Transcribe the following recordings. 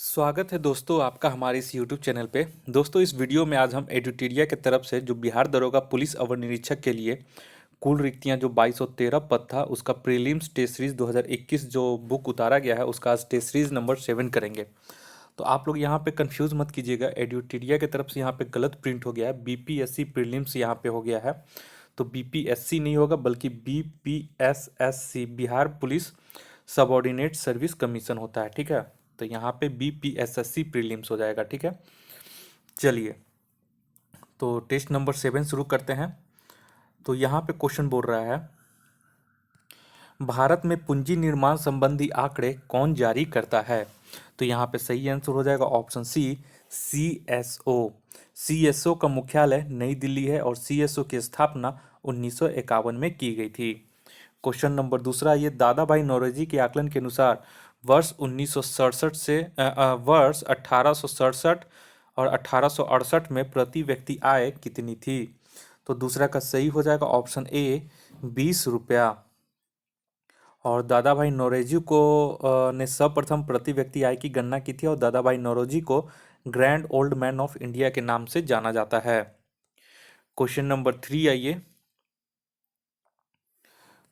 स्वागत है दोस्तों आपका हमारे इस YouTube चैनल पे। दोस्तों इस वीडियो में आज हम एडुटेरिया की तरफ से जो बिहार दरोगा पुलिस अवर निरीक्षक के लिए कुल रिक्तियां जो 2213 पद था उसका प्रीलिम्स टेस्ट सीरीज 2021 जो बुक उतारा गया है उसका आज टेस्ट सीरीज नंबर 7 करेंगे। तो आप लोग यहाँ पे कंफ्यूज मत कीजिएगा, एडुटेरिया की तरफ से यहाँ पे गलत प्रिंट हो गया है, बीपीएससी प्रीलिम्स यहाँ पे हो गया है। तो बीपीएससी नहीं होगा बल्कि BPSSC Bihar police subordinate service commission होता है, ठीक है। तो यहाँ पे बीपीएसएससी प्रीलिम्स हो जाएगा, ठीक है। चलिए तो टेस्ट नंबर 7 शुरू करते हैं। तो यहाँ पे क्वेश्चन बोल रहा है, भारत में पूंजी निर्माण संबंधी आंकड़े कौन जारी करता है। तो यहाँ पे सही आंसर हो जाएगा ऑप्शन सी, सीएसओ। सीएसओ का मुख्यालय नई दिल्ली है और सीएसओ की स्थापना 1951 में की गई थी। क्वेश्चन नंबर दूसरा, ये दादा भाई नौरोजी के आकलन के अनुसार वर्ष 1967 से वर्ष 1867 और 1868 में प्रति व्यक्ति आय कितनी थी। तो दूसरा का सही हो जाएगा ऑप्शन ए, 20 रुपया। और दादा भाई नौरोजी को ने सर्वप्रथम प्रति व्यक्ति आय की गणना की थी और दादा भाई नौरोजी को grand old man of India के नाम से जाना जाता है। क्वेश्चन नंबर 3 आइए।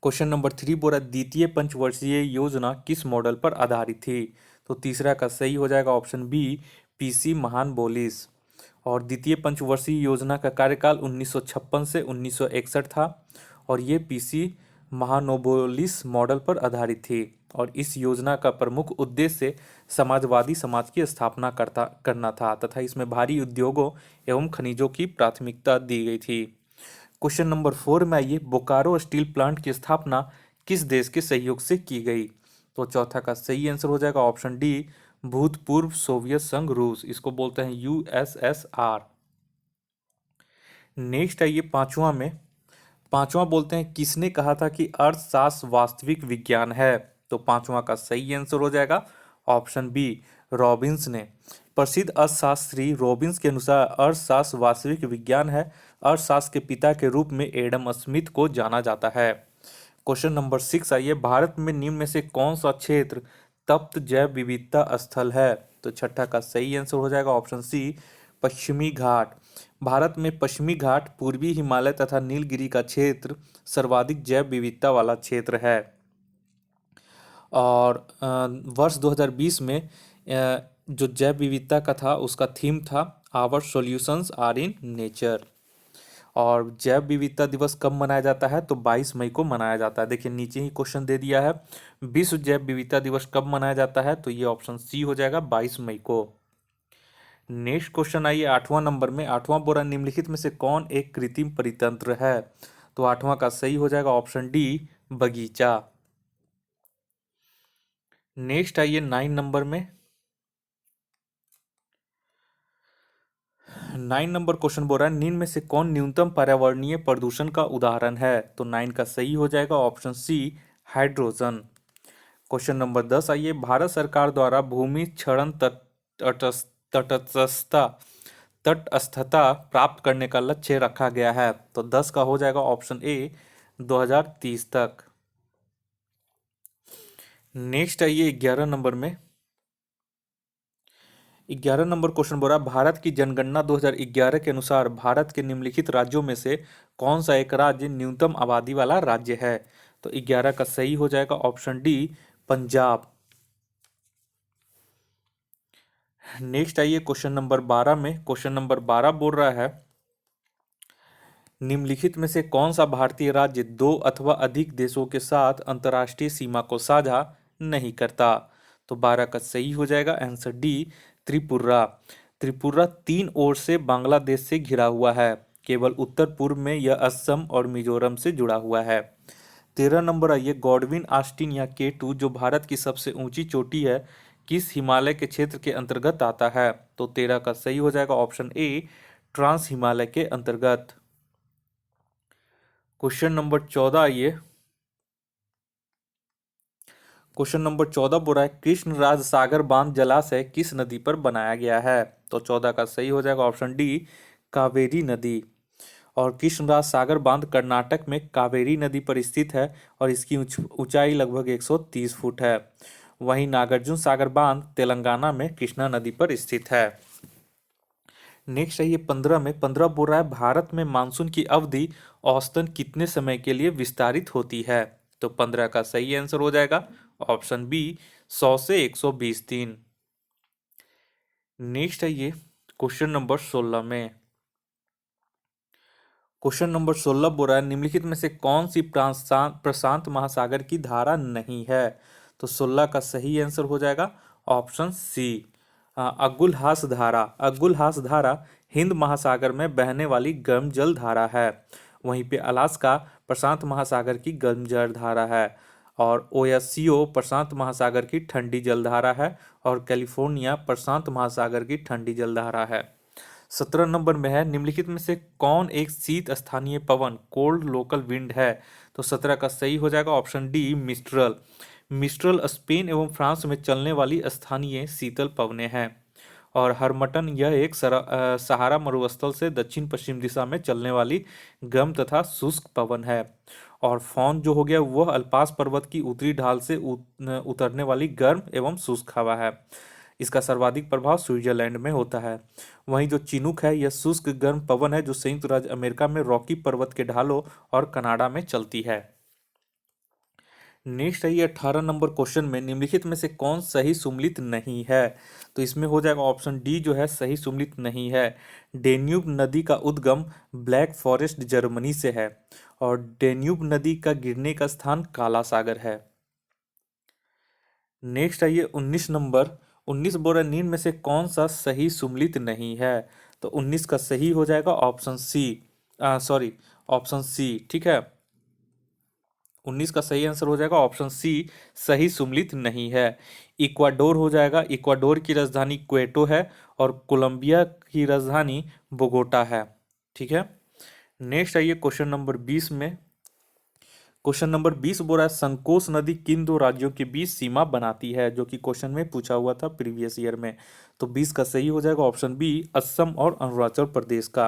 क्वेश्चन नंबर 3 बोला, द्वितीय पंचवर्षीय योजना किस मॉडल पर आधारित थी। तो तीसरा का सही हो जाएगा ऑप्शन बी, पीसी महानबोलिस। और द्वितीय पंचवर्षीय योजना का कार्यकाल 1956 से 1961 था और ये पीसी महानोबोलिस मॉडल पर आधारित थी। और इस योजना का प्रमुख उद्देश्य समाजवादी समाज की स्थापना करना था तथा इसमें भारी उद्योगों एवं खनिजों की प्राथमिकता दी गई थी। क्वेश्चन नंबर 4 में आइए, बोकारो स्टील प्लांट की स्थापना किस देश के सहयोग से की गई। तो चौथा का सही आंसर हो जाएगा ऑप्शन डी, भूतपूर्व सोवियत संघ रूस, इसको बोलते हैं यूएसएसआर। नेक्स्ट आइए पांचवा बोलते हैं, किसने कहा था कि अर्थशास्त्र वास्तविक विज्ञान है। तो पांचवा का सही आंसर हो जाएगा ऑप्शन बी, रॉबिन्स ने। प्रसिद्ध अर्थशास्त्री रॉबिन्स के अनुसार अर्थशास्त्र वास्तविक विज्ञान है। अर्थशास्त्र के पिता के रूप में एडम स्मिथ को जाना जाता है। क्वेश्चन नंबर 6 आइए, भारत में निम्न में से कौन सा क्षेत्र तप्त जैव विविधता स्थल है। तो छठा का सही आंसर हो जाएगा ऑप्शन सी, पश्चिमी घाट। भारत में पश्चिमी घाट, पूर्वी हिमालय तथा नीलगिरी का क्षेत्र सर्वाधिक जैव विविधता वाला क्षेत्र है। और वर्ष 2020 में जो जैव विविधता का था उसका थीम था our solutions are in nature. और जैव विविधता दिवस कब मनाया जाता है। तो 22 मई को मनाया जाता है। देखिए नीचे ही क्वेश्चन दे दिया है, विश्व जैव विविधता दिवस कब मनाया जाता है। तो ये ऑप्शन सी हो जाएगा 22 मई को। नेक्स्ट क्वेश्चन आइए 8वां नंबर में। 8वां बोरा, निम्नलिखित में से कौन एक कृत्रिम परितंत्र है। तो 8वां का सही हो जाएगा ऑप्शन डी, बगीचा। नेक्स्ट आइए 9 नंबर में। 9 नंबर क्वेश्चन बोल रहा है, निम्न में से कौन न्यूनतम पर्यावरणीय प्रदूषण का उदाहरण है। तो 9 का सही हो जाएगा option C, hydrogen. Question number 10 आइए, भारत सरकार द्वारा भूमि क्षरण तटस्थता तटस्थता प्राप्त करने का लक्ष्य रखा गया है। तो 10 का हो जाएगा ऑप्शन ए, 2030 तक। नेक्स्ट आइए 11 नंबर में। 11 नंबर क्वेश्चन बोल रहा है, भारत की जनगणना 2011 के अनुसार भारत के निम्नलिखित राज्यों में से कौन सा एक राज्य न्यूनतम आबादी वाला राज्य है। तो 11 का सही हो जाएगा ऑप्शन डी, पंजाब। नेक्स्ट आइए क्वेश्चन नंबर 12 में। क्वेश्चन नंबर 12 बोल रहा है, निम्नलिखित में से कौन सा भारतीय राज्य दो अथवा अधिक देशों के साथ अंतर्राष्ट्रीय सीमा को साझा नहीं करता। तो 12 का सही हो जाएगा आंसर डी, त्रिपुरा। त्रिपुरा 3 ओर से बांग्लादेश से घिरा हुआ है, केवल उत्तर पूर्व में यह असम और मिजोरम से जुड़ा हुआ है। 13 नंबर आइए, गॉडविन आस्टीन या K2 जो भारत की सबसे ऊंची चोटी है किस हिमालय के क्षेत्र के अंतर्गत आता है। तो 13 का सही हो जाएगा ऑप्शन ए, ट्रांस हिमालय के अंतर्गत। क्वेश्चन नंबर 14 आइए। क्वेश्चन नंबर 14 बोल रहा है, कृष्णराज सागर बांध जलाशय किस नदी पर बनाया गया है। तो 14 का सही हो जाएगा ऑप्शन डी, कावेरी नदी। और कृष्णराज सागर बांध कर्नाटक में कावेरी नदी पर स्थित है और इसकी ऊंचाई लगभग 130 फुट है। वहीं नागार्जुन सागर बांध तेलंगाना में कृष्णा नदी पर स्थित है। नेक्स्ट है ये 15 में 15 बोल रहा है भारत में मानसून की अवधि औसतन कितने समय के लिए विस्तारित होती है। तो 15 का सही आंसर हो जाएगा ऑप्शन बी 100 से 120 दिन। नेक्स्ट है ये क्वेश्चन नंबर 16 में क्वेश्चन नंबर 16 बोल रहा है निम्नलिखित में से कौन सी प्रशांत महासागर की धारा नहीं है। तो 16 का सही आंसर हो जाएगा ऑप्शन सी अगुलहास धारा। अगुलहास धारा हिंद महासागर में बहने वाली गर्म जल धारा है। वहीं पे अलास्का प्रशांत महासागर की गर्म जल धारा है और ओएससीओ प्रशांत महासागर की ठंडी जलधारा है और कैलिफोर्निया प्रशांत महासागर की ठंडी जलधारा है। 17 नंबर में है निम्नलिखित में से कौन एक शीत स्थानीय पवन कोल्ड लोकल विंड है। तो 17 का सही हो जाएगा option D mistral. Mistral Spain एवं फ्रांस में चलने वाली स्थानीय शीतल पवनें हैं। और हरमटन यह एक सहारा मरुस्थल से दक्षिण पश्चिम दिशा में चलने वाली गर्म तथा शुष्क पवन है। और फौन जो हो गया वह अल्पास पर्वत की उत्तरी ढाल से उतरने वाली गर्म एवं शुष्क हवा है। इसका सर्वाधिक प्रभाव स्विट्जरलैंड में होता है। वहीं जो चिनूक है यह शुष्क गर्म पवन है जो संयुक्त राज्य अमेरिका में रॉकी पर्वत के ढालों और कनाडा में चलती है। नेक्स्ट है ये 18 नंबर क्वेश्चन में निम्नलिखित में से कौन सही सुमेलित नहीं है। तो इसमें हो जाएगा ऑप्शन डी जो है सही सुमेलित नहीं है। डेन्यूब नदी का उद्गम ब्लैक फॉरेस्ट जर्मनी से है और डेन्यूब नदी का गिरने का स्थान काला सागर है। नेक्स्ट है ये 19 नंबर 19 बोरा नींद में से कौन सा सही सुमेलित नहीं है। तो 19 का सही हो जाएगा option C sorry option C ठीक है। 19 का सही आंसर हो जाएगा ऑप्शन सी सही सुमेलित नहीं है। इक्वाडोर हो जाएगा। इक्वाडोर की राजधानी क्वेटो है और कोलंबिया की राजधानी बोगोटा है। ठीक है। नेक्स्ट आइए क्वेश्चन नंबर 20 में क्वेश्चन नंबर 20 बोल रहा है संकोस नदी किन दो राज्यों के बीच सीमा बनाती है, जो कि क्वेश्चन में पूछा हुआ था प्रीवियस ईयर में। तो 20 का सही हो जाएगा ऑप्शन बी असम और अरुणाचल प्रदेश का।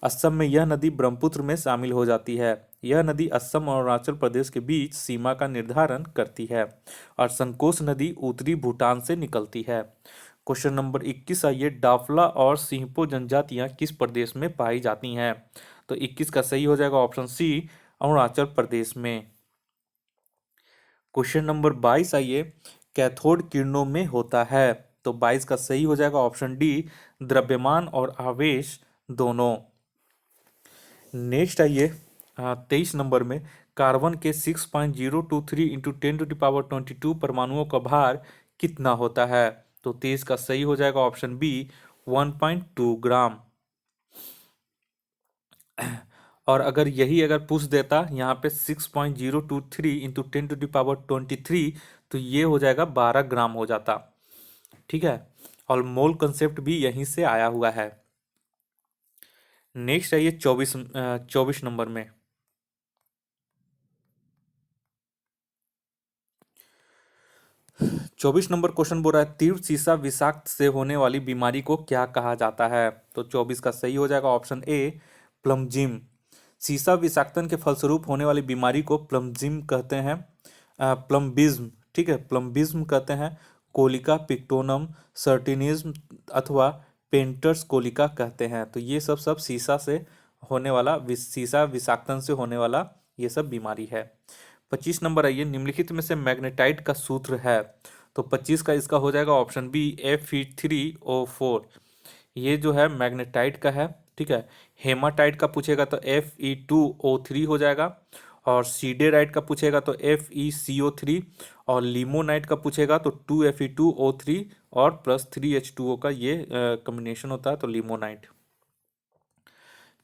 असम में यह नदी ब्रह्मपुत्र में शामिल हो जाती है। यह नदी असम और अरुणाचल प्रदेश के बीच सीमा का निर्धारण करती है और संकोस नदी उत्तरी भूटान से निकलती है। क्वेश्चन नंबर 21 आइए डाफला और सिंहपो जनजातियां किस प्रदेश में पाई जाती हैं। तो 21 का सही हो जाएगा ऑप्शन सी अरुणाचल प्रदेश में। क्वेश्चन नंबर 22 आइए कैथोड किरणों में होता है। तो 22 का सही हो जाएगा ऑप्शन डी द्रव्यमान और आवेश दोनों। नेक्स्ट आइए 23 नंबर में कार्बन के 6.023 इंटू 10⁻22 परमाणुओं का भार कितना होता है। तो 23 का सही हो जाएगा ऑप्शन बी 1.2 ग्राम। और अगर यही अगर पूछ देता यहाँ पे 6.023 इंटू 10⁻23 तो ये हो जाएगा 12 ग्राम हो जाता। ठीक है। और मोल कंसेप्ट भी यहीं से आया हुआ है। नेक्स्ट है ये 24 नंबर में 24 नंबर क्वेश्चन बोल रहा है तीव्र सीसा विषाक्त से होने वाली बीमारी को क्या कहा जाता है। तो 24 का सही हो जाएगा ऑप्शन ए प्लम्जिम। सीसा विषाक्तन के फलस्वरूप होने वाली बीमारी को प्लम्जिम कहते हैं। प्लम्बिज्म ठीक है प्लम्बिज्म कहते हैं। कोलिका पिक्टोनम सर्टिनिज्म अथवा पेंटर्स कोलिका कहते हैं। तो ये सब सीसा से होने वाला सीसा विषाक्तन से होने वाला ये सब बीमारी है। 25 नंबर आइए निम्नलिखित में से मैग्नेटाइट का सूत्र है। तो 25 का इसका हो जाएगा ऑप्शन बी Fe3O4। ये जो है मैग्नेटाइट का है। ठीक है। हेमाटाइट का पूछेगा तो Fe2O3 हो जाएगा और सीडेराइट का पूछेगा तो FeCO3 और लिमोनाइट का पूछेगा तो 2Fe2O3 और प्लस 3H2O का ये कॉम्बिनेशन होता है तो लिमोनाइट।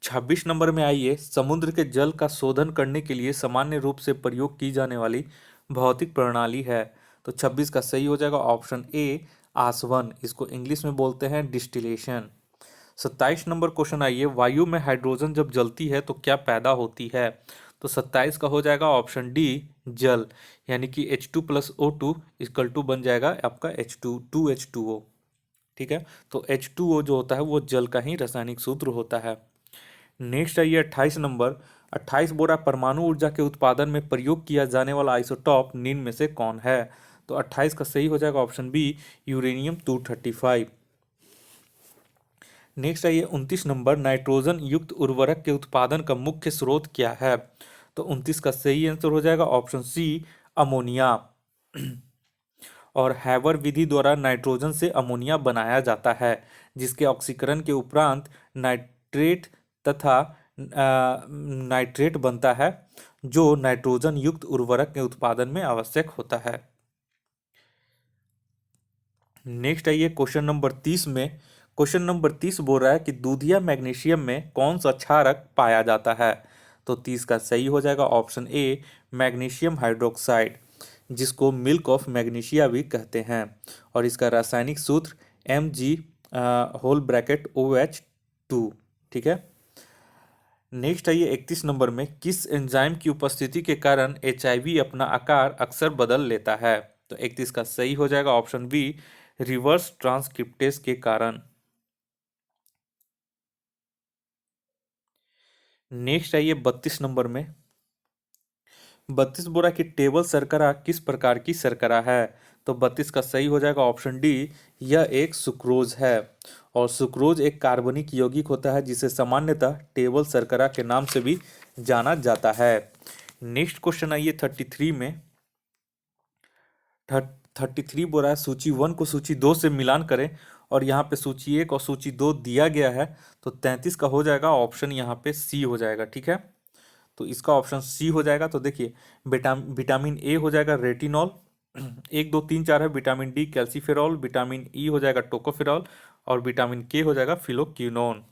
26 नंबर में आइए समुद्र के जल का शोधन करने के लिए सामान्य रूप से प्रयोग की जाने वाली भौतिक प्रणाली है। तो 26 का सही हो जाएगा ऑप्शन ए आसवन। इसको इंग्लिश में बोलते हैं डिस्टिलेशन। 27 नंबर क्वेश्चन आइए वायु में हाइड्रोजन जब जलती है तो क्या पैदा होती है। तो 27 का हो जाएगा ऑप्शन डी जल, यानी कि H2+O2 इक्वल टू बन जाएगा आपका H2 ठीक है। तो H2O जो होता है वो जल का ही रासायनिक सूत्र होता है। नेक्स्ट है ये 28 नंबर 28 बोरा परमाणु ऊर्जा के उत्पादन में प्रयोग किया जाने वाला आइसोटॉप निम्न में से कौन है। तो 28 का सही हो जाएगा ऑप्शन बी यूरेनियम 235। नेक्स्ट आइए 29 नंबर, नाइट्रोजन युक्त उर्वरक के उत्पादन का मुख्य स्रोत क्या है? तो 29 का सही आंसर हो जाएगा ऑप्शन सी अमोनिया। और हैबर विधि द्वारा नाइट्रोजन से अमोनिया बनाया जाता है, जिसके ऑक्सीकरण के उपरांत नाइट्रेट तथा नाइट्रेट बनता है, जो नाइट्रोजन युक्त उर्वरक के उत्पादन में आवश्यक होता है। नेक्स्ट आइए क्वेश्चन नंबर 30 में। क्वेश्चन नंबर 30 बोल रहा है कि दूधिया मैग्नीशियम में कौन सा क्षारक पाया जाता है? तो 30 का सही हो जाएगा ऑप्शन ए मैग्नीशियम हाइड्रोक्साइड, जिसको मिल्क ऑफ मैग्नीशिया भी कहते हैं। और इसका रासायनिक सूत्र Mg होल ब्रैकेट OH2। ठीक है। नेक्स्ट आइए 31 नंबर में, किस एंजाइम की उपस्थिति के कारण HIV अपना आकार अक्सर बदल लेता है? तो 31 का सही हो जाएगा ऑप्शन बी रिवर्स ट्रांसक्रिप्टेज के कारण। नेक्स्ट आइए 32 नंबर में। 32 बोरा की टेबल शर्करा किस प्रकार की शर्करा है? तो 32 का सही हो जाएगा ऑप्शन डी यह एक सुक्रोज है। और सुक्रोज एक कार्बनिक यौगिक होता है, जिसे सामान्यतः टेबल शर्करा के नाम से भी जाना जाता है। नेक्स्ट क्वेश्चन आइए 33 में। 33 बोला है सूची 1 को सूची 2 से मिलान करें, और यहाँ पे सूची 1 और सूची 2 दिया गया है। तो 33 का हो जाएगा ऑप्शन यहाँ पे सी हो जाएगा। ठीक है, तो इसका ऑप्शन सी हो जाएगा। तो देखिए विटामिन ए हो जाएगा रेटिनॉल, 1 2 3 4 है vitamin D calciferol, vitamin E हो जाएगा टोकोफेरॉल, और विटामिन के हो जाएगा फिलोक्विनोन।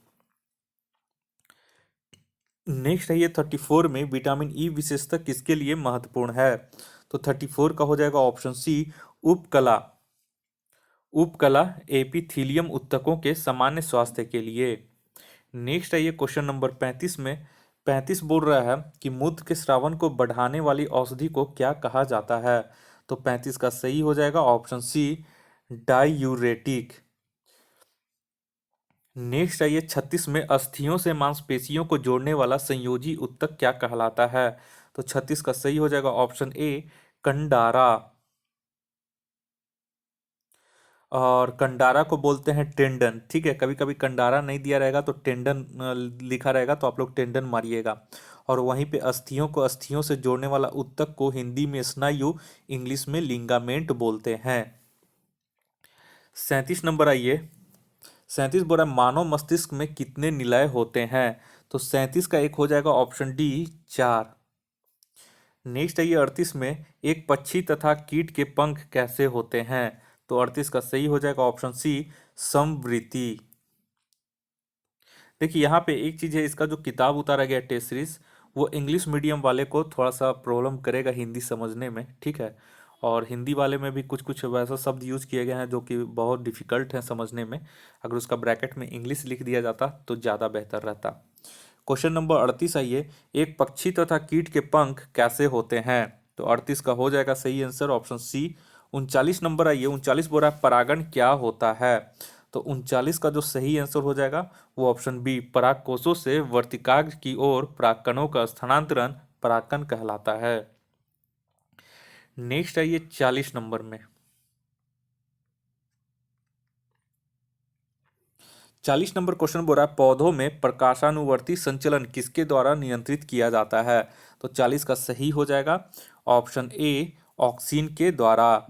नेक्स्ट है ये 34 में, विटामिन ई विशेषता किसके लिए महत्वपूर्ण है? तो 34 का हो जाएगा ऑप्शन सी उपकला। उपकला एपिथीलियम ऊतकों के सामान्य स्वास्थ्य के लिए। नेक्स्ट है ये क्वेश्चन नंबर 35 में। 35 बोल रहा है कि मूत्र के स्रावन को बढ़ाने वाली औषधि को क्या कहा जाता है? तो 35 का सही हो जाएगा ऑप्शन सी डायूरेटिक। नेक्स्ट आइए 36 में, अस्थियों से मांसपेशियों को जोड़ने वाला संयोजी ऊतक क्या कहलाता है? तो 36 का सही हो जाएगा ऑप्शन ए कंडारा। और कंडारा को बोलते हैं टेंडन। ठीक है, कभी कभी कंडारा नहीं दिया रहेगा तो टेंडन लिखा रहेगा, तो आप लोग टेंडन मारिएगा। और वहीं पे अस्थियों को अस्थियों से जोड़ने वाला ऊतक को हिंदी में स्नायु, इंग्लिश में लिंगामेंट बोलते हैं। 37 नंबर आइए। 37 बोला मानव मस्तिष्क में कितने निलय होते हैं? तो 37 का एक हो जाएगा ऑप्शन डी 4। नेक्स्ट आइए 38 में, एक पक्षी तथा कीट के पंख कैसे होते हैं? तो 38 का सही हो जाएगा ऑप्शन सी समवृत्ति। देखिए यहाँ पे एक चीज है, इसका जो किताब उतारा गया टेस्ट सीरीज, वो इंग्लिश मीडियम वाले को थोड़ा सा प्रॉब्लम करेगा हिंदी समझने में। ठीक है, और हिंदी वाले में भी कुछ कुछ वैसा शब्द यूज किए गए हैं जो कि बहुत डिफिकल्ट है समझने में। अगर उसका ब्रैकेट में इंग्लिश लिख दिया जाता तो ज़्यादा बेहतर रहता। क्वेश्चन नंबर 38 आइए, एक पक्षी तथा कीट के पंख कैसे होते हैं? तो 38 का हो जाएगा सही आंसर ऑप्शन सी 39 नंबर आइए। 39 बोल रहा है परागण क्या होता है? तो 39 का जो सही आंसर हो जाएगा वो ऑप्शन बी परागकोशों से वर्तिकाग्र की ओर परागकणों का स्थानांतरण परागकण कहलाता है। नेक्स्ट आइए 40 नंबर में। 40 नंबर क्वेश्चन बोल रहा है पौधों में प्रकाशानुवर्ती संचलन किसके द्वारा नियंत्रित किया जाता है? तो 40 का सही हो जाएगा ऑप्शन ए ऑक्सीन के द्वारा।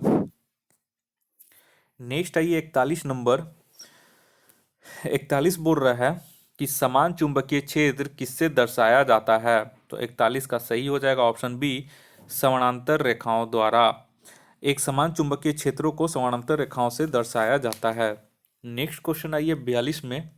नेक्स्ट आइए 41 नंबर। 41 बोल रहा है कि समान चुंबकीय क्षेत्र किससे दर्शाया जाता है? तो 41 का सही हो जाएगा ऑप्शन बी समानांतर रेखाओं द्वारा। एक समान चुंबकीय क्षेत्रों को समानांतर रेखाओं से दर्शाया जाता है। नेक्स्ट क्वेश्चन आइए 42 में।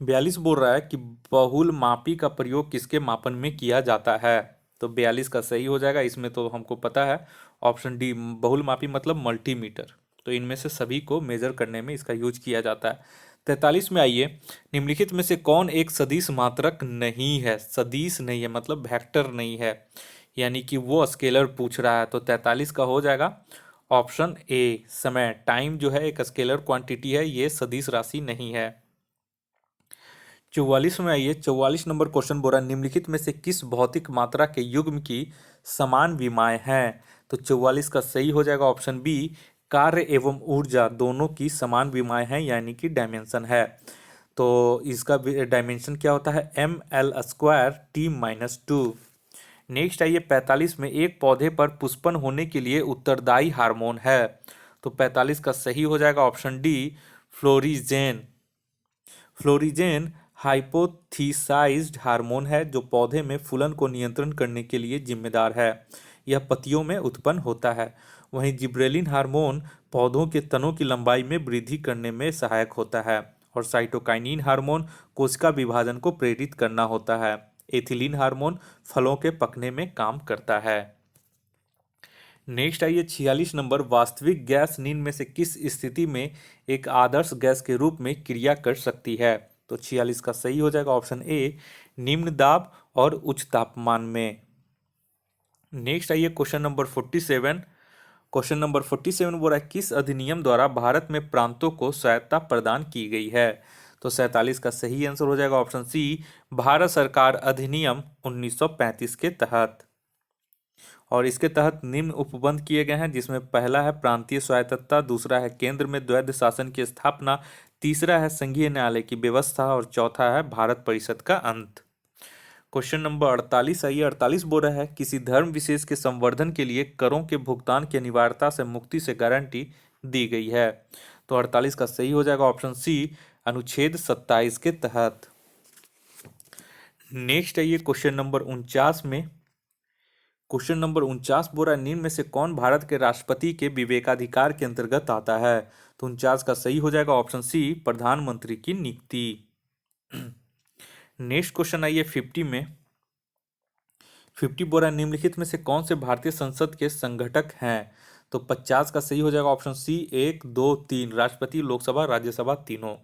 42 बोल रहा है कि बहुल मापी का प्रयोग किसके मापन में किया जाता है? तो 42 का सही हो जाएगा, इसमें तो हमको पता है ऑप्शन डी बहुल मापी मतलब मल्टीमीटर। तो इनमें से सभी को मेजर करने में इसका यूज किया जाता है। 43 में आइए, निम्नलिखित में से कौन एक सदिश मात्रक नहीं है? सदिश नहीं है मतलब वेक्टर नहीं है, यानी कि वो स्केलर पूछ रहा है। तो 43 का हो जाएगा ऑप्शन ए समय। टाइम जो है एक स्केलर क्वांटिटी है, ये सदिश राशि नहीं है। 44 में आइए। 44 नंबर क्वेश्चन बोल रहा है, निम्नलिखित में से किस भौतिक मात्रा के युग्म की समान विमाएं हैं? तो 44 का सही हो जाएगा ऑप्शन बी, कार्य एवं ऊर्जा दोनों की समान विमाएं हैं, यानी कि डायमेंशन है। तो इसका डायमेंशन क्या होता है? ml² T-2। नेक्स्ट आइए 45 में, एक पौधे पर पुष्पन होने के लिए उत्तरदायी हार्मोन है। तो 45 का सही हो जाएगा ऑप्शन डी, फ्लोरिजेन। फ्लोरिजेन हाइपोथीसाइज्ड हार्मोन है जो पौधे में फूलन को नियंत्रण करने के लिए जिम्मेदार है। यह पत्तियों में उत्पन्न होता है। वहीं जिब्रेलिन हार्मोन पौधों के तनों की लंबाई में वृद्धि करने में सहायक होता है। और साइटोकाइनिन हार्मोन कोशिका विभाजन को प्रेरित करना होता है। एथिलीन हार्मोन फलों के पकने में काम करता है। नेक्स्ट आइए 46 नंबर, वास्तविक गैस निम्न में से किस स्थिति में एक आदर्श गैस के रूप में क्रिया कर सकती है? तो 46 का सही हो जाएगा ऑप्शन ए, निम्न दाब और उच्च तापमान में। नेक्स्ट आइए क्वेश्चन नंबर 47। क्वेश्चन नंबर 47 बोल रहा है, किस अधिनियम द्वारा भारत में प्रांतों को स्वायत्तता प्रदान की गई है? तो 47 का सही आंसर हो जाएगा ऑप्शन सी, भारत सरकार अधिनियम 1935 के तहत। और इसके तहत निम्न उपबंध किए गए हैं, जिसमें पहला है प्रांतीय स्वायत्तता, दूसरा है केंद्र में द्वैध शासन की स्थापना, तीसरा है संघीय न्यायालय की व्यवस्था और चौथा है भारत परिषद का अंत। क्वेश्चन नंबर 48 आइए। 48 बोल रहा है, किसी धर्म विशेष के संवर्धन के लिए करों के भुगतान की अनिवार्यता से मुक्ति से गारंटी दी गई है। तो 48 का सही हो जाएगा ऑप्शन सी, अनुच्छेद 27 के तहत। नेक्स्ट आइए क्वेश्चन नंबर 49 में। क्वेश्चन नंबर 49 बोल रहा है, निम्न में से कौन भारत के राष्ट्रपति के विवेकाधिकार के अंतर्गत आता है? तो 49 का सही हो जाएगा ऑप्शन सी, प्रधानमंत्री की नियुक्ति। नेक्स्ट क्वेश्चन आइए 50 में। 50 बोल रहा है, निम्नलिखित में से कौन से भारतीय संसद के संगठक हैं? तो 50 का सही हो जाएगा ऑप्शन सी, 1, 2, 3, राष्ट्रपति, लोकसभा, राज्यसभा, तीनों।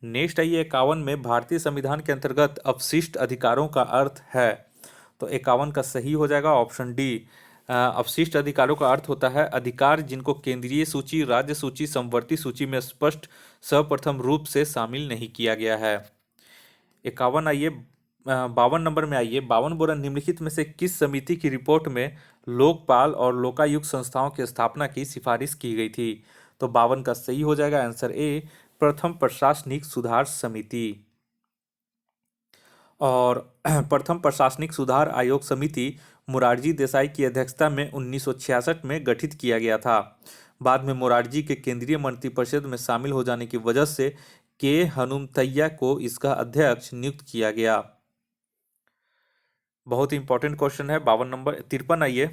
नेक्स्ट आइए 51 में, भारतीय संविधान के अंतर्गत अपशिष्ट अधिकारों का अर्थ है? तो 51 का सही हो जाएगा ऑप्शन डी, अपशिष्ट अधिकारों का अर्थ होता है अधिकार जिनको केंद्रीय सूची, राज्य सूची, समवर्ती सूची में स्पष्ट सर्वप्रथम रूप से शामिल नहीं किया गया है। 51 आइए 52 नंबर में आइए। 52 बोरा, निम्नलिखित में से किस समिति की रिपोर्ट में लोकपाल और लोकायुक्त संस्थाओं की स्थापना की सिफारिश की गई थी? तो 52 का सही हो जाएगा आंसर ए, प्रथम प्रशासनिक सुधार समिति। और प्रथम प्रशासनिक सुधार आयोग समिति मोरारजी देसाई की अध्यक्षता में 1966 में गठित किया गया था। बाद में मोरारजी के केंद्रीय मंत्रिपरिषद में शामिल हो जाने की वजह से के हनुमतैया को इसका अध्यक्ष नियुक्त किया गया। बहुत ही इंपॉर्टेंट क्वेश्चन है 52 नंबर। 53 आइए।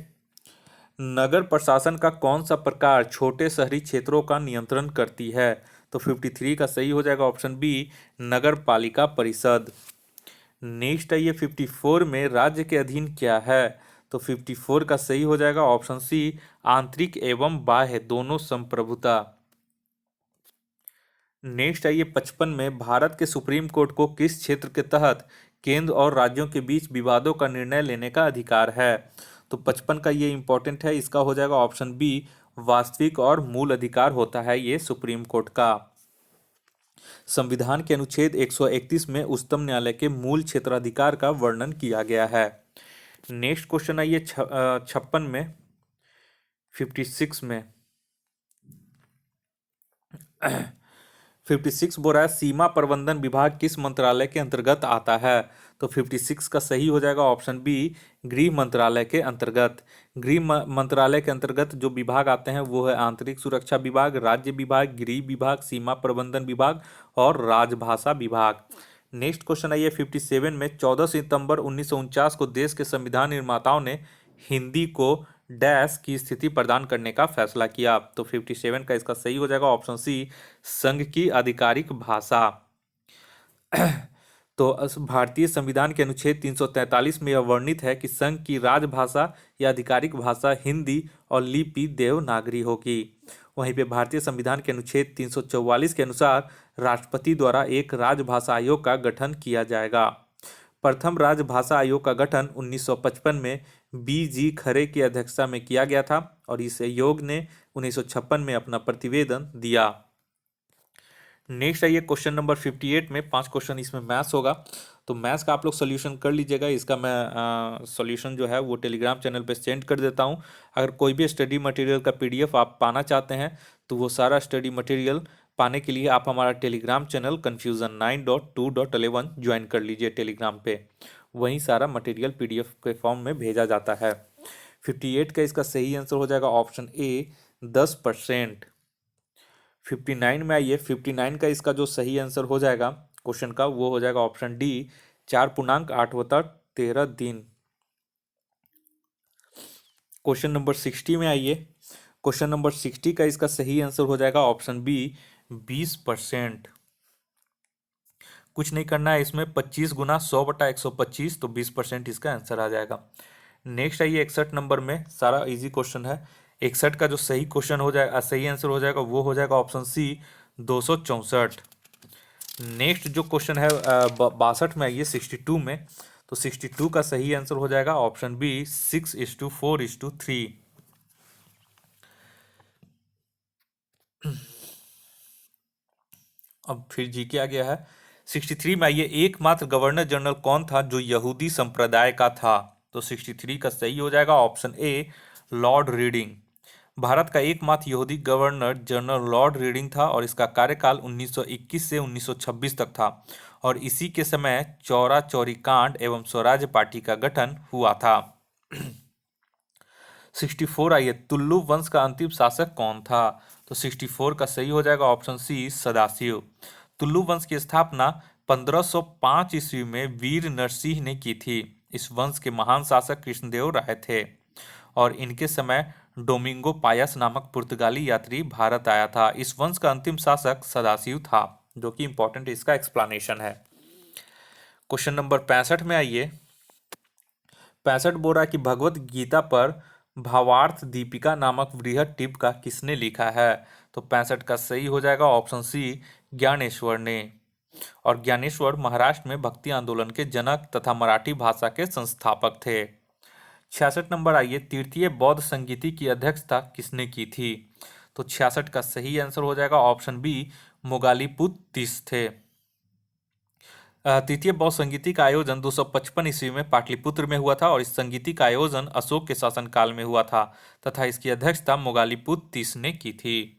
नगर प्रशासन का कौन सा प्रकार छोटे शहरी क्षेत्रों का नियंत्रण करती है? तो 53 का सही हो जाएगा ऑप्शन बी, नगर पालिका परिषद। नेक्स्ट आइए 54 में, राज्य के अधीन क्या है? तो 54 का सही हो जाएगा ऑप्शन सी, आंतरिक एवं बाह्य दोनों संप्रभुता। नेक्स्ट आइए 55 में, भारत के सुप्रीम कोर्ट को किस क्षेत्र के तहत केंद्र और राज्यों के बीच विवादों का निर्णय लेने का अधिकार है? तो 55 का ये इंपॉर्टेंट है, इसका हो जाएगा ऑप्शन बी, वास्तविक और मूल अधिकार होता है ये सुप्रीम कोर्ट का। संविधान के अनुच्छेद 131 में उच्चतम न्यायालय के मूल क्षेत्राधिकार का वर्णन किया गया है। नेक्स्ट क्वेश्चन आइए 56 में, 56 में 56 बोल रहा है, सीमा प्रबंधन विभाग किस मंत्रालय के अंतर्गत आता है? तो 56 का सही हो जाएगा ऑप्शन बी, गृह मंत्रालय के अंतर्गत। गृह मंत्रालय के अंतर्गत जो विभाग आते हैं वो है आंतरिक सुरक्षा विभाग, राज्य विभाग, गृह विभाग, सीमा प्रबंधन विभाग और राजभाषा विभाग। नेक्स्ट क्वेश्चन आइए 57 में, 14 सितंबर 1949 को देश के संविधान निर्माताओं ने हिंदी को डैश की स्थिति प्रदान करने का फैसला किया। तो 57 का इसका सही हो जाएगा ऑप्शन सी, संघ की आधिकारिक भाषा। तो भारतीय संविधान के अनुच्छेद 343 में यह वर्णित है कि संघ की राजभाषा या आधिकारिक भाषा हिंदी और लिपि देवनागरी होगी। वहीं पे भारतीय संविधान के अनुच्छेद 344 के अनुसार राष्ट्रपति द्वारा एक राजभाषा आयोग का गठन किया जाएगा। प्रथम राजभाषा आयोग का गठन 1955 में बी.जी. खरे की अध्यक्षता में किया गया था और इस आयोग ने 1956 में अपना प्रतिवेदन दिया। नेक्स्ट आइए क्वेश्चन नंबर 58 में 5 क्वेश्चन इसमें मैथ्स होगा। तो मैथ्स का आप लोग सोल्यूशन कर लीजिएगा। इसका मैं सोल्यूशन जो है वो टेलीग्राम चैनल पे सेंड कर देता हूँ। अगर कोई भी स्टडी मटेरियल का पीडीएफ आप पाना चाहते हैं तो वो सारा स्टडी मटेरियल पाने के लिए आप हमारा टेलीग्राम चैनल confusion9.2.11 ज्वाइन कर लीजिए टेलीग्राम पे। वहीं सारा मटेरियल पीडीएफ के फॉर्म में भेजा जाता है। 58 का इसका सही आंसर हो जाएगा ऑप्शन ए 10%। 59 में आइए, 59 का इसका जो सही आंसर हो जाएगा क्वेश्चन का वो हो जाएगा ऑप्शन डी 4.8/13 दिन। क्वेश्चन नंबर 60 में आइए, क्वेश्चन नंबर 60 का इसका सही आंसर हो जाएगा ऑप्शन बी 20%। कुछ नहीं करना है इसमें, 25 गुना 100/125 तो 20% इसका आंसर आ जाएगा। नेक्स्ट आइए 61 नंबर में, सारा इजी क्वेश्चन है। 61 का जो सही क्वेश्चन हो जाएगा, सही आंसर हो जाएगा वो हो जाएगा ऑप्शन सी 264। नेक्स्ट जो क्वेश्चन है 62 में आइए 62 में, तो 62 का सही आंसर हो जाएगा ऑप्शन बी 6:4:3। अब फिर जी के आ गया है 63 में आइए, एकमात्र गवर्नर जनरल कौन था जो यहूदी संप्रदाय का था। तो 63 का सही हो जाएगा option A Lord reading. Bharat का एकमात्र यहूदी गवर्नर जनरल लॉर्ड रीडिंग था और इसका कार्यकाल 1921 से 1926 तक था और इसी के समय चौरा चौरी कांड एवं स्वराज्य पार्टी का गठन हुआ था। 64 आइए, तुल्लु वंश का अंतिम शासक कौन था। तो 64 का सही हो जाएगा ऑप्शन सी सदाशिव। तुल्लु वंश की स्थापना 1505 ईस्वी में वीर नरसिंह ने की थी। इस वंश के महान शासक कृष्णदेव राय थे और इनके समय डोमिंगो पायस नामक पुर्तगाली यात्री भारत आया था। इस वंश का अंतिम शासक सदाशिव था, जो कि इंपॉर्टेंट इसका एक्सप्लेनेशन है। क्वेश्चन नंबर 65 में आइए, 65 बोल रहा है कि भगवत गीता पर भावार्थ दीपिका नामक वृहद टीका किसने लिखा है। तो 65 का सही हो जाएगा ऑप्शन सी ज्ञानेश्वर ने। और ज्ञानेश्वर महाराष्ट्र में भक्ति आंदोलन के जनक तथा मराठी भाषा के संस्थापक थे। 66 नंबर आइए, तृतीय बौद्ध संगीति की अध्यक्षता किसने की थी। तो 66 का सही आंसर हो जाएगा ऑप्शन बी मोगालीपुत तीस थे। तृतीय बौद्ध संगीति का आयोजन 255 ईस्वी में पाटलिपुत्र में हुआ था और इस संगीति का आयोजन अशोक के शासनकाल में हुआ था तथा इसकी अध्यक्षता मोगालीपुत तीस ने की थी।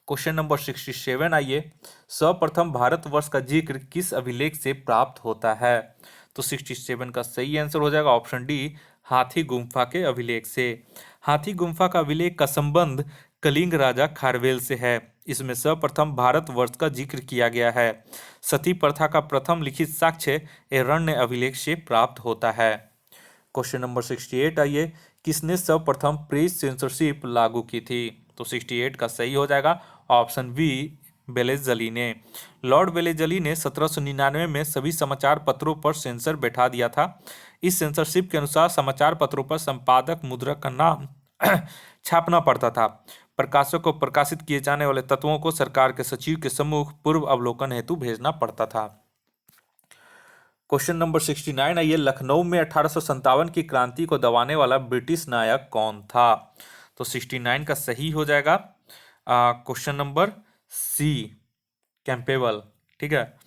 क्वेश्चन नंबर 67 आइए, सर्वप्रथम भारतवर्ष का जिक्र किस अभिलेख से प्राप्त होता है। तो 67 का सही आंसर हो जाएगा ऑप्शन डी हाथी गुम्फा के अभिलेख से। हाथी गुम्फा का अभिलेख का संबंध कलिंग राजा खारवेल से है। इसमें सर्वप्रथम भारतवर्ष का जिक्र किया गया है। सती प्रथा का प्रथम लिखित साक्ष्य एरण्य अभिलेख से प्राप्त होता है। क्वेश्चन नंबर 68 आइए, किसने सर्वप्रथम प्रेस सेंसरशिप लागू की थी। तो 68 का सही हो जाएगा ऑप्शन बी वेलेज़ली ने। लॉर्ड वेलेज़ली ने 1799 में सभी समाचार पत्रों पर सेंसर बैठा दिया था। इस सेंसरशिप के अनुसार समाचार पत्रों पर संपादक मुद्रक का नाम छापना पड़ता था। प्रकाशक को प्रकाशित किए जाने वाले तत्वों को सरकार के सचिव के सम्मुख पूर्व अवलोकन हेतु भेजना पड़ता था। क्वेश्चन नंबर 69 आइए, लखनऊ में 1857 की क्रांति को दबाने वाला ब्रिटिश नायक कौन था। तो 69 का सही हो जाएगा क्वेश्चन नंबर सी कैंपेबल। ठीक है,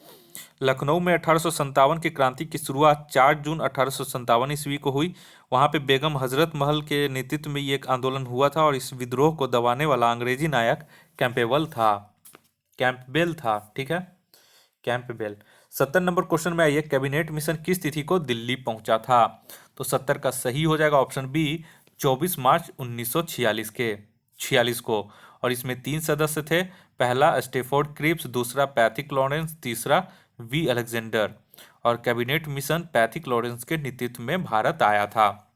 लखनऊ में 1857 की क्रांति की शुरुआत 4 जून 1857 ईस्वी को हुई। वहां पे बेगम हजरत महल के नेतृत्व में ये एक आंदोलन हुआ था और इस विद्रोह को दबाने वाला अंग्रेजी नायक कैंपेबल था, कैंपबेल था। ठीक है, कैंपबेल। 70 नंबर क्वेश्चन में आइए, कैबिनेट मिशन किस तिथि को दिल्ली पहुंचा था। तो 70 का सही हो जाएगा ऑप्शन बी 24 मार्च 1946 को। और इसमें 3 सदस्य थे, पहला स्टेफोर्ड क्रिप्स, दूसरा पैथिक लॉरेंस, तीसरा वी अलेक्जेंडर। और कैबिनेट मिशन पैथिक लॉरेंस के नेतृत्व में भारत आया था।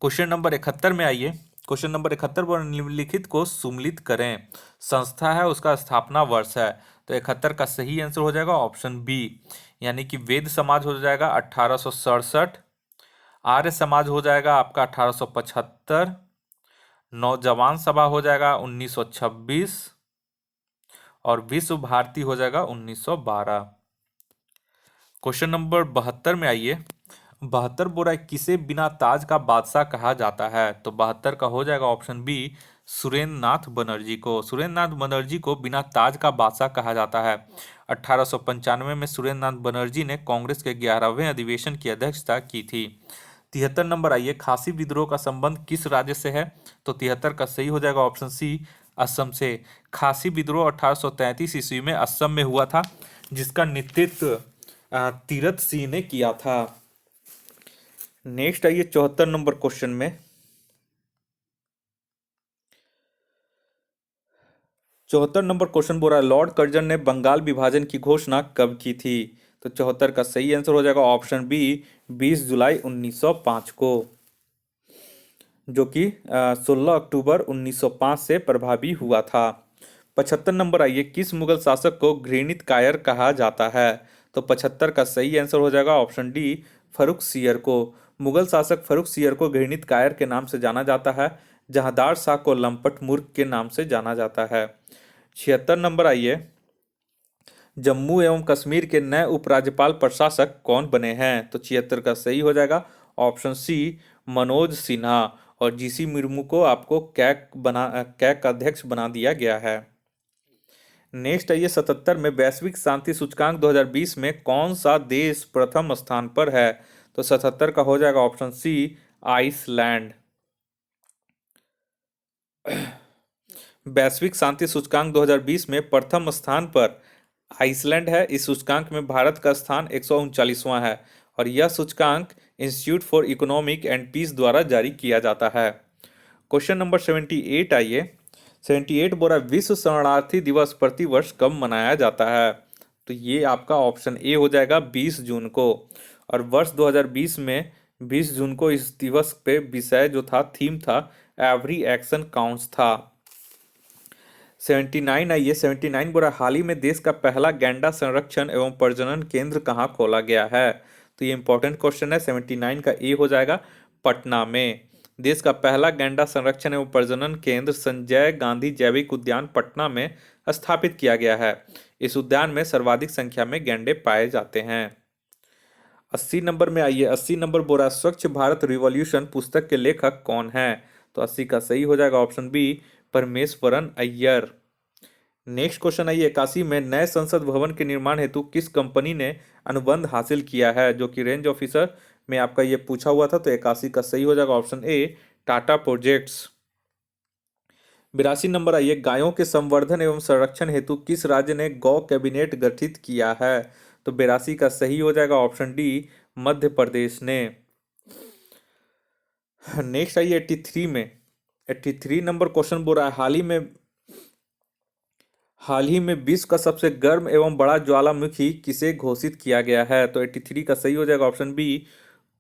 क्वेश्चन नंबर 71 में आइए, क्वेश्चन नंबर 71 पर निम्नलिखित को सुमेलित करें। संस्था है, उसका स्थापना वर्ष है। तो 71 का सही आंसर हो जाएगा ऑप्शन बी, यानी कि वेद समाज हो जाएगा 1867, आर्य समाज हो जाएगा आपका 1875, नौजवान सभा हो जाएगा 1926 और विश्व भारती हो जाएगा 1912। क्वेश्चन नंबर 72 में आइए, 72 बोरा किसे बिना ताज का बादशाह कहा जाता है? तो 72 का हो जाएगा ऑप्शन बी सुरेंद्र नाथ बनर्जी को। सुरेंद्र नाथ बनर्जी को बिना ताज का बादशाह कहा जाता है। 1895 में सुरेंद्र नाथ बनर्जी ने कांग्रेस के 11वें अधिवेशन की अध्यक्षता की थी। 73 नंबर आइए, खासी विद्रोह का संबंध किस राज्य से है? तो 73 का सही हो जाएगा ऑप्शन सी असम से। खासी विद्रोह 1833 ईस्वी में असम में हुआ था, जिसका नेतृत्व तीरथ सिंह ने किया था। नेक्स्ट आइए 74 नंबर क्वेश्चन में। 74 नंबर क्वेश्चन बोल रहा है, लॉर्ड कर्जन ने बंगाल विभाजन की घोषणा कब की थी? तो 74 का सही आंसर हो जाएगा ऑप्शन बी 20 जुलाई 1905 को, जो कि 16 अक्टूबर 1905 से प्रभावी हुआ था। 75 नंबर आइए, किस मुगल शासक को घृणित कायर कहा जाता है? तो 75 का सही आंसर हो जाएगा ऑप्शन डी फर्रुख सियर को। मुगल शासक फर्रुख सियर को घृणित कायर के नाम से जाना जाता है। जहांदार शाह को लंपट मूर्ख के नाम से जाना जाता है। 76 नंबर आइए, जम्मू एवं कश्मीर के नए उपराज्यपाल प्रशासक कौन बने हैं? तो 76 का सही हो जाएगा ऑप्शन सी मनोज सिन्हा। और जीसी मुर्मू को आपको कैक का अध्यक्ष बना दिया गया है। नेक्स्ट आइए 77 में, वैश्विक शांति सूचकांक 2020 में कौन सा देश प्रथम स्थान पर है? तो 77 का हो जाएगा ऑप्शन सी आइसलैंड। वैश्विक शांति सूचकांक 2020 में प्रथम स्थान पर आइसलैंड है। इस सूचकांक में भारत का स्थान 139वां है और यह सूचकांक institute for economic and peace द्वारा जारी किया जाता है। क्वेश्चन नंबर 78 आइए। 78 बोला, विश्व शरणार्थी दिवस प्रतिवर्ष कब मनाया जाता है? तो ये आपका ऑप्शन ए हो जाएगा 20 जून को। और वर्ष 2020 में 20 जून को इस दिवस पे विषय जो था, थीम था, एवरी एक्शन काउंट्स था। 79 आइए। 79 बोला, हाल ही में देश का पहला गैंडा संरक्षण एवं प्रजनन केंद्र कहाँ खोला गया है? तो ये इंपॉर्टेंट क्वेश्चन है। 79 का ए हो जाएगा पटना में। देश का पहला गैंडा संरक्षण एवं प्रजनन केंद्र संजय गांधी जैविक उद्यान पटना में स्थापित किया गया है। इस उद्यान में सर्वाधिक संख्या में गैंडे पाए जाते हैं। 80 नंबर में आइए। 80 नंबर बोला, स्वच्छ भारत रिवॉल्यूशन पुस्तक के लेखक कौन है? तो 80 का सही हो जाएगा option B Parameswaran Iyer. Next question आइए। 81 में, नए संसद भवन के निर्माण हेतु किस कंपनी ने अनुबंध हासिल किया है? जो कि रेंज ऑफिसर में आपका ये पूछा हुआ था। तो 81 का सही हो जाएगा option A Tata projects. 82 number आइए। गायों के संवर्धन एवं संरक्षण हेतु किस राज्य ने गौ कैबिनेट गठित किया है? तो 82 का सही हो जाएगा ऑप्शन डी मध्य प्रदेश ने। नेक्स्ट आइए 83 में। 83 नंबर क्वेश्चन बोल रहा है, हाल ही में विश्व का सबसे गर्म एवं बड़ा ज्वालामुखी किसे घोषित किया गया है? तो 83 का सही हो जाएगा ऑप्शन बी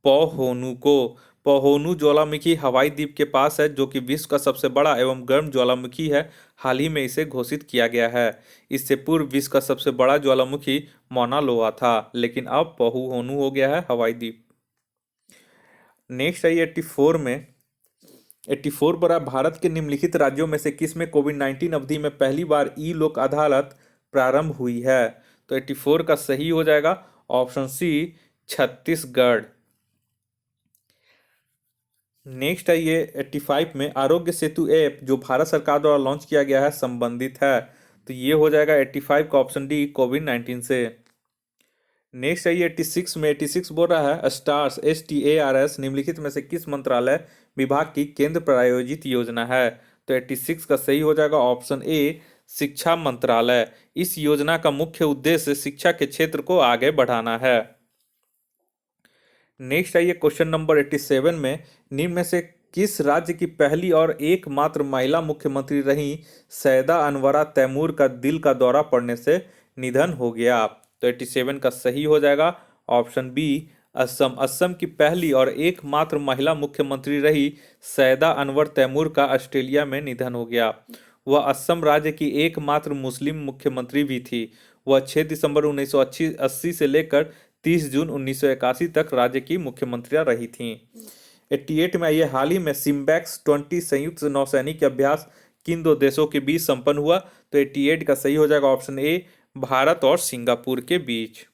पोहोनु को। पोहोनु ज्वालामुखी हवाई द्वीप के पास है, जो कि विश्व का सबसे बड़ा एवं गर्म ज्वालामुखी है। हाल ही में इसे घोषित किया गया है। इससे पूर्व विश्व का सबसे बड़ा ज्वालामुखी मौना लोआ था, लेकिन अब पोहोनु हो गया है हवाई द्वीप। नेक्स्ट आइए 84 में। 84 बड़ा, भारत के निम्नलिखित राज्यों में से किस में कोविड-19 अवधि में पहली बार ई लोक अदालत प्रारंभ हुई है? तो 84 का सही हो जाएगा ऑप्शन सी छत्तीसगढ़। नेक्स्ट आइए 85 में, आरोग्य सेतु ऐप जो भारत सरकार द्वारा लॉन्च किया गया है संबंधित है। तो ये हो जाएगा 85 का ऑप्शन डी कोविड-19 से। नेक्स्ट आइए 86 में। 86 बोल रहा है, स्टार्स STARS निम्नलिखित में से किस मंत्रालय विभाग की केंद्र प्रायोजित योजना है? तो 86 का सही हो जाएगा ऑप्शन ए शिक्षा मंत्रालय। इस योजना का मुख्य उद्देश्य शिक्षा के क्षेत्र को आगे बढ़ाना है। नेक्स्ट आइए क्वेश्चन नंबर 87 में, निम्न में से किस राज्य की पहली और एकमात्र महिला मुख्यमंत्री रही सैयदा अनवरा तैमूर का दिल का दौरा पड़ने से निधन हो गया? तो 87 का सही हो जाएगा ऑप्शन बी असम। असम की पहली और एकमात्र महिला मुख्यमंत्री रही सैयदा अनवर तैमूर का ऑस्ट्रेलिया में निधन हो गया। वह असम राज्य की एकमात्र मुस्लिम मुख्यमंत्री भी थी। वह 6 दिसंबर 1980 से लेकर 30 जून 1981 तक राज्य की मुख्यमंत्री रही थीं। 88 में आइए। हाल ही में सिम्बैक्स 20 संयुक्त नौसैनिक अभ्यास किन दो देशों के बीच संपन्न हुआ? तो 88 का सही हो जाएगा ऑप्शन ए भारत और सिंगापुर के बीच।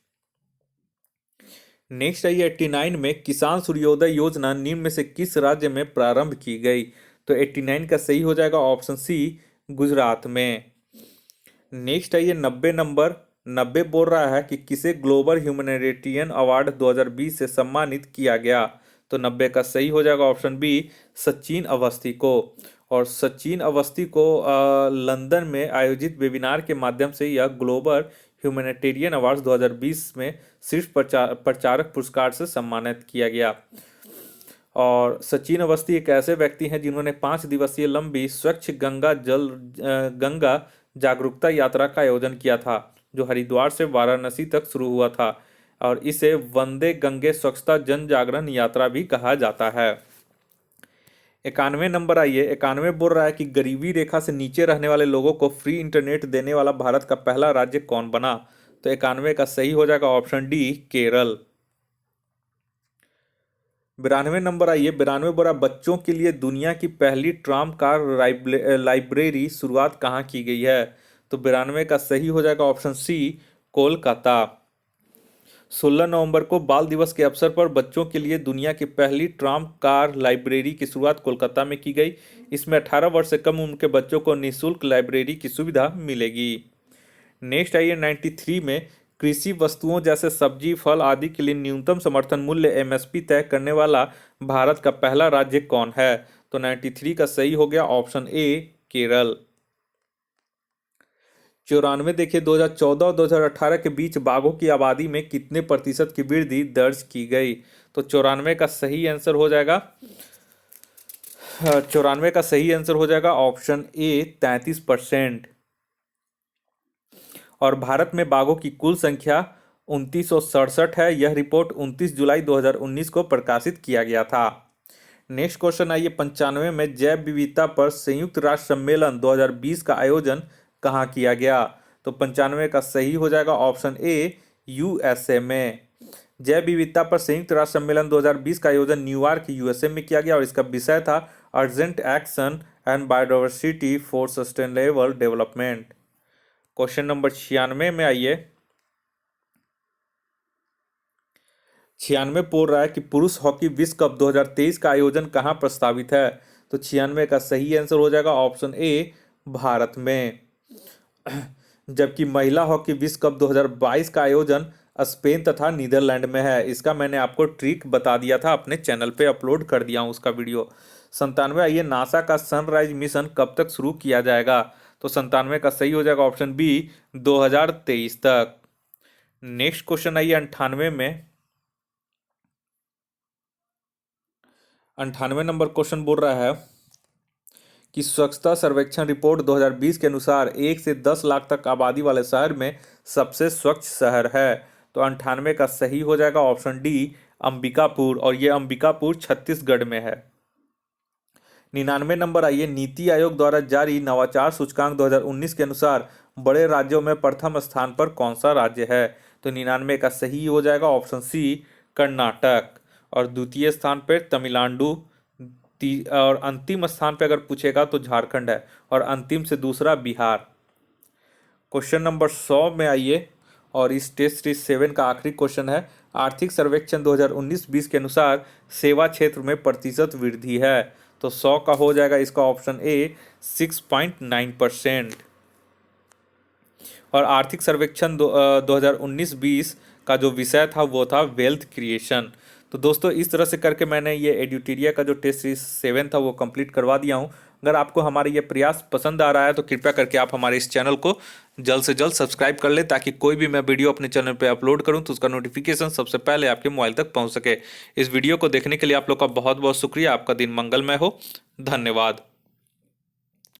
नेक्स्ट है 89 में किसान सूर्योदय योजना निम्न में से किस राज्य में प्रारंभ की गई? तो 89 का सही हो जाएगा ऑप्शन सी, गुजरात में। नेक्स्ट है 90 नंबर। 90 बोल रहा है कि किसे ग्लोबल ह्यूमैनिटेरियन अवार्ड 2020 से सम्मानित किया गया? तो 90 का सही हो जाएगा ऑप्शन बी, सचिन अवस्थी को। और सचिन अवस्थी को लंदन में आयोजित वेबिनार के माध्यम से यह ग्लोबल ह्यूमैनिटेरियन अवार्ड 2020 में सिर्फ प्रचारक पुरस्कार से सम्मानित किया गया। और सचिन अवस्थी एक ऐसे व्यक्ति हैं जिन्होंने 5 दिवसीय लंबी स्वच्छ गंगा जागरूकता यात्रा का आयोजन किया था, जो हरिद्वार से वाराणसी तक शुरू हुआ था, और इसे वंदे गंगे स्वच्छता जन जागरण यात्रा भी कहा जाता है। 91 नंबर 91 बोल रहा है कि गरीबी रेखा से नीचे रहने वाले लोगों को फ्री इंटरनेट देने वाला भारत का पहला राज्य कौन बना? तो 91 का सही हो जाएगा ऑप्शन डी, केरल। 92 नंबर 92 बोल रहा बच्चों के लिए दुनिया की पहली ट्राम कार लाइब्रेरी शुरुआत कहाँ की गई है? तो 92 का सही हो जाएगा ऑप्शन सी, कोलकाता। 16 नवंबर को बाल दिवस के अवसर पर बच्चों के लिए दुनिया की पहली ट्राम कार लाइब्रेरी की शुरुआत कोलकाता में की गई। इसमें 18 वर्ष से कम उम्र के बच्चों को निःशुल्क लाइब्रेरी की सुविधा मिलेगी। नेक्स्ट 93 में कृषि वस्तुओं जैसे सब्जी, फल आदि के लिए न्यूनतम समर्थन मूल्य एमएसपी तय करने वाला भारत का पहला राज्य कौन है? तो 93 का सही हो गया ऑप्शन ए, केरल। 94 देखिए 2014 और 2018 के बीच बाघों की आबादी में कितने प्रतिशत की वृद्धि दर्ज की गई? तो 94 का सही आंसर हो जाएगा 94 का सही आंसर हो जाएगा ऑप्शन ए, 33%। और भारत में बाघों की कुल संख्या 2967 है। यह रिपोर्ट 29 जुलाई 2019 को प्रकाशित किया गया था। नेक्स्ट क्वेश्चन 95 में जैव विविधता पर संयुक्त राष्ट्र सम्मेलन 2020 का आयोजन कहाँ किया गया? तो 95 का सही हो जाएगा ऑप्शन ए, यूएसए में। जैव विविधता पर संयुक्त राष्ट्र सम्मेलन 2020 का आयोजन न्यूयॉर्क, यूएसए में किया गया और इसका विषय था urgent action and biodiversity for sustainable development. Question number 96 में 96 बोल रहा है कि पुरुष हॉकी विश्व कप 2023 का आयोजन कहाँ प्रस्तावित है? तो 96 का सही आंसर हो जाएगा ऑप्शन ए, भारत में। जबकि महिला हॉकी विश्व कप 2022 का आयोजन स्पेन तथा नीदरलैंड में है। इसका मैंने आपको ट्रिक बता दिया था, अपने चैनल पे अपलोड कर दिया हूँ उसका वीडियो। 97 नासा का सनराइज मिशन कब तक शुरू किया जाएगा? तो 97 का सही हो जाएगा ऑप्शन बी, 2023 तक। नेक्स्ट क्वेश्चन 98 में। 98 नंबर क्वेश्चन बोल रहा है कि स्वच्छता सर्वेक्षण रिपोर्ट 2020 के अनुसार 1 से 10 लाख तक आबादी वाले शहर में सबसे स्वच्छ शहर है। तो 98 का सही हो जाएगा ऑप्शन डी, अंबिकापुर, और ये अंबिकापुर छत्तीसगढ़ में है। 99 नंबर नीति आयोग द्वारा जारी नवाचार सूचकांक 2019 के अनुसार बड़े राज्यों में प्रथम स्थान पर कौन सा राज्य है? तो 99 का सही हो जाएगा ऑप्शन सी, कर्नाटक, और द्वितीय स्थान पर तमिलनाडु, और अंतिम स्थान पर अगर पूछेगा तो झारखंड है, और अंतिम से दूसरा बिहार। क्वेश्चन नंबर 100 में और इस टेस्ट सीरीज 7 का आखिरी क्वेश्चन है। आर्थिक सर्वेक्षण 2019-20 के अनुसार सेवा क्षेत्र में प्रतिशत वृद्धि है। तो 100 का हो जाएगा इसका ऑप्शन ए, 6.9%। और आर्थिक सर्वेक्षण 2019-20 का जो विषय था वो था वेल्थ क्रिएशन। तो दोस्तों इस तरह से करके मैंने ये एड्यूटेरिया का जो टेस्ट सीरीज 7 था वो कंप्लीट करवा दिया हूँ। अगर आपको हमारे ये प्रयास पसंद आ रहा है तो कृपया करके आप हमारे इस चैनल को जल्द से जल्द सब्सक्राइब कर लें, ताकि कोई भी मैं वीडियो अपने चैनल पे अपलोड करूं तो उसका नोटिफिकेशन सबसे पहले आपके मोबाइल तक पहुंच सके। इस वीडियो को देखने के लिए आप लोग का बहुत बहुत शुक्रिया। आपका दिन मंगलमय हो। धन्यवाद।